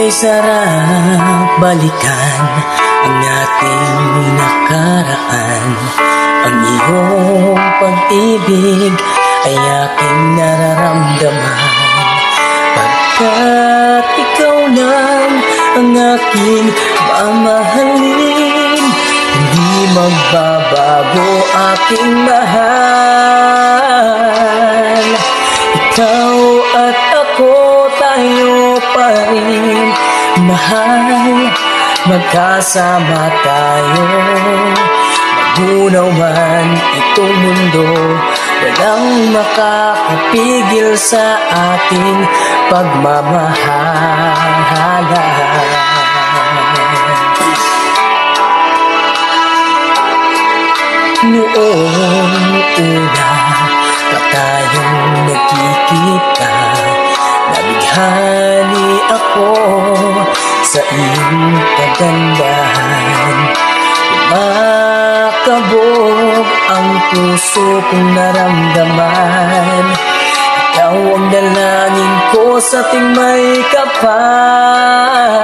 Kay sarap balikan ang ating nakaraan. Ang iyong pag-ibig ay aking nararamdaman. Pagkat ikaw lang ang aking mamahalin, hindi magbabago aking mahal. Ikaw at ako, tayo pa rin, mahal. Magkasama tayo, magunaw man itong mundo, walang makakapigil sa ating pagmamahalan. Noong una pa tayong nagkikita, nabighani ako sa iyong kagandahan. Kumakabog ang puso kong naramdaman. Ikaw ang dalangin ko sa tuwing may kapal.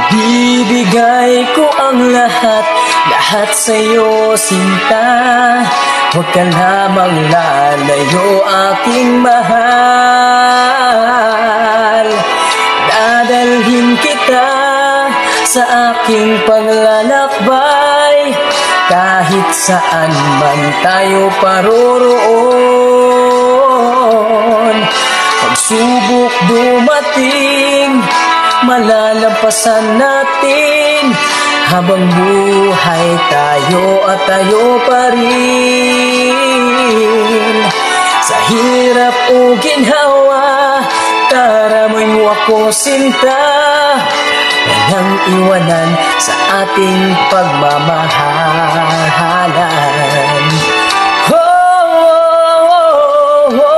Ibibigay ko ang lahat sa'yo, sinta. Huwag ka lamang lalayo, aking mahal. Dadalhin kita sa aking paglalakbay, kahit saan man tayo paroroon. Pagsubok dumating, malalampasan natin. Habang buhay tayo at tayo pa rin. Sa hirap o ginhawa, taramoy mo ako, sinta. Walang iwanan sa ating pagmamahalan. Oh, oh, oh, oh, oh.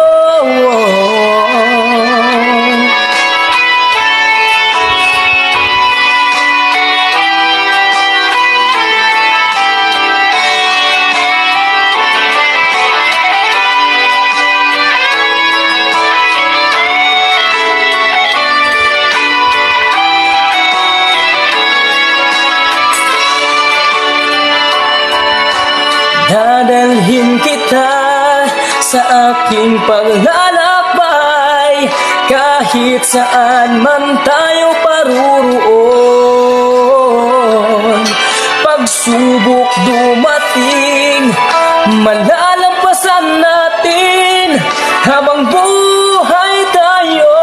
Dadalhin kita sa aking paglalakbay, kahit saan man tayo paroroon. Pagsubok dumating, malalampasan natin. Habang buhay tayo,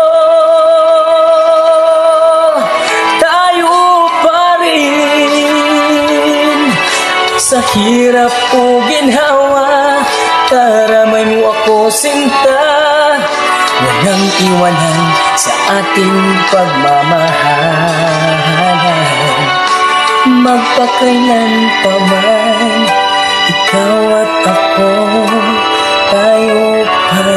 tayo pa rin. Sa hirap o ginhawa, taramay mo ako, sinta. Walang iwanan sa ating pagmamahalan. Magpakailan pa man, ikaw at ako, tayo pa